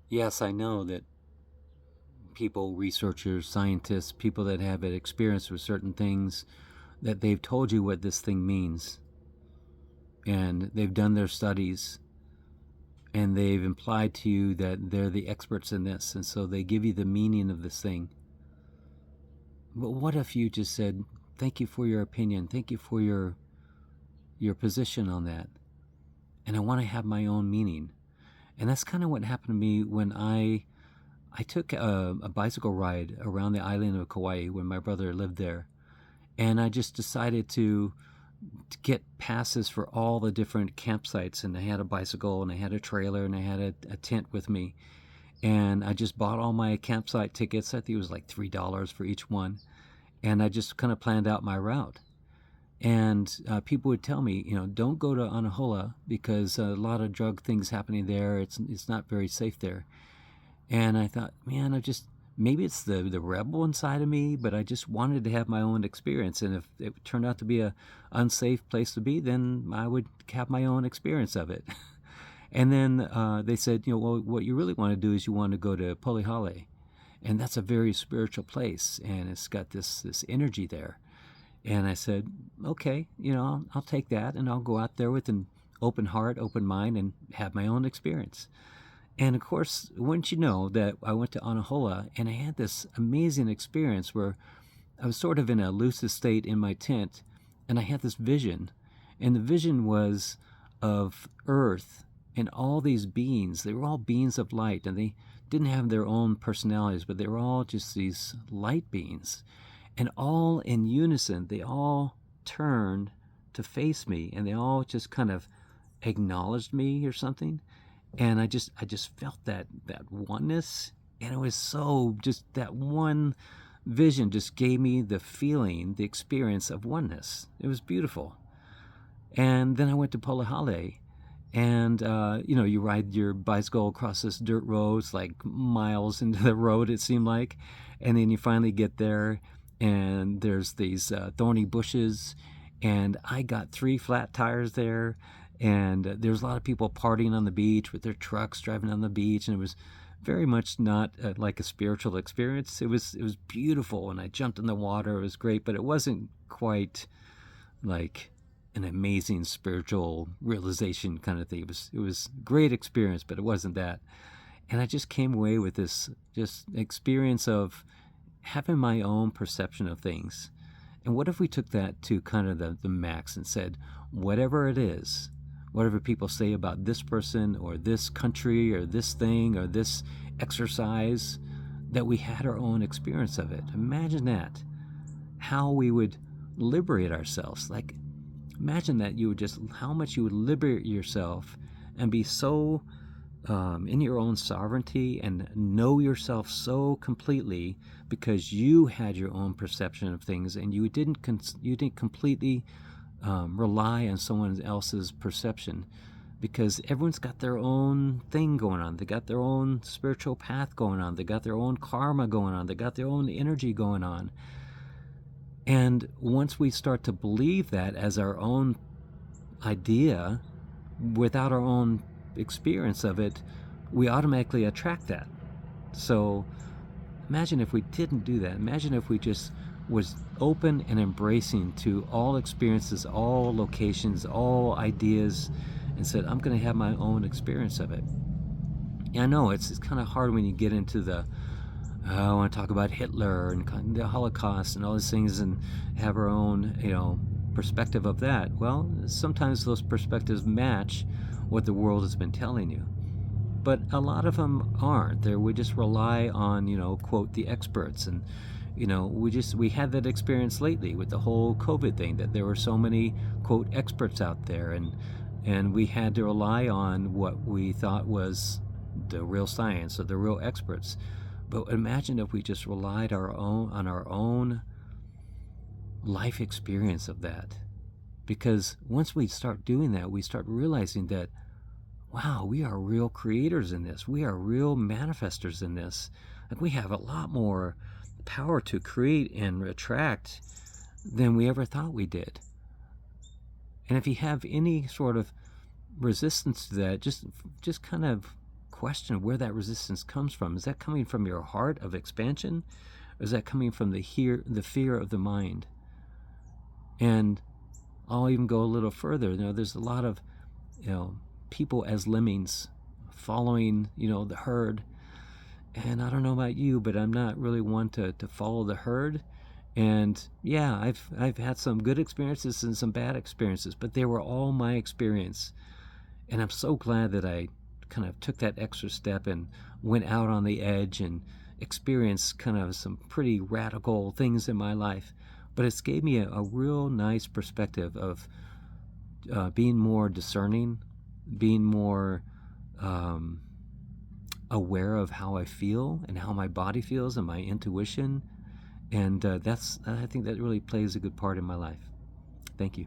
Yes, I know that people, researchers, scientists, people that have an experience with certain things, that they've told you what this thing means. And they've done their studies and they've implied to you that they're the experts in this. And so they give you the meaning of this thing. But what if you just said, thank you for your opinion. Thank you for your position on that. And I want to have my own meaning. And that's kind of what happened to me when I took a bicycle ride around the island of Kauai when my brother lived there. And I just decided to get passes for all the different campsites. And I had a bicycle and I had a trailer and I had a tent with me. And I just bought all my campsite tickets. I think it was like $3 for each one. And I just kind of planned out my route. And people would tell me, don't go to Anahola because a lot of drug things happening there. It's not very safe there. And I thought, man, maybe it's the rebel inside of me, but I just wanted to have my own experience. And if it turned out to be a unsafe place to be, then I would have my own experience of it. And then they said, well, what you really want to do is you want to go to Polihale. And that's a very spiritual place. And it's got this energy there. And I said, okay, I'll take that and I'll go out there with an open heart, open mind, and have my own experience. And of course, wouldn't you know that I went to Anahola and I had this amazing experience where I was sort of in a lucid state in my tent and I had this vision. And the vision was of Earth and all these beings. They were all beings of light and they didn't have their own personalities, but they were all just these light beings. And all in unison, they all turned to face me and they all just kind of acknowledged me or something. And I just felt that oneness, and it was so, just that one vision just gave me the feeling, the experience of oneness. It was beautiful. And then I went to Polihale, and you ride your bicycle across this dirt road. It's like miles into the road, it seemed like. And then you finally get there and there's these thorny bushes, and I got 3 flat tires there. And there was a lot of people partying on the beach with their trucks, driving on the beach, and it was very much not like a spiritual experience. It was beautiful, and I jumped in the water. It was great, but it wasn't quite like an amazing spiritual realization kind of thing. It was a great experience, but it wasn't that. And I just came away with this just experience of having my own perception of things. And what if we took that to kind of the max and said, whatever it is, whatever people say about this person or this country or this thing or this exercise, that we had our own experience of it. Imagine that. How we would liberate ourselves. Like, imagine that how much you would liberate yourself and be so in your own sovereignty and know yourself so completely because you had your own perception of things and you didn't completely rely on someone else's perception, because everyone's got their own thing going on. They got their own spiritual path going on. They got their own karma going on. They got their own energy going on. And once we start to believe that as our own idea without our own experience of it, we automatically attract that. So imagine if we didn't do that. Imagine if we just was open and embracing to all experiences, all locations, all ideas, and said, I'm going to have my own experience of it. And I know it's kind of hard when you get into I want to talk about Hitler and the Holocaust and all these things and have our own, perspective of that. Well, sometimes those perspectives match what the world has been telling you. But a lot of them aren't. We just rely on, quote, the experts. And we had that experience lately with the whole COVID thing, that there were so many, quote, experts out there, and we had to rely on what we thought was the real science or the real experts. But imagine if we just relied on our own life experience of that. Because once we start doing that, we start realizing that, wow, we are real creators in this. We are real manifestors in this. Like, we have a lot more power to create and attract than we ever thought we did. And if you have any sort of resistance to that, just kind of question where that resistance comes from. Is that coming from your heart of expansion, or is that coming from the fear of the mind? And I'll even go a little further. There's a lot of people as lemmings following the herd. And I don't know about you, but I'm not really one to follow the herd. And yeah, I've had some good experiences and some bad experiences, but they were all my experience. And I'm so glad that I kind of took that extra step and went out on the edge and experienced kind of some pretty radical things in my life. But it's gave me a real nice perspective of being more discerning, being more aware of how I feel and how my body feels and my intuition. And I think that really plays a good part in my life. Thank you.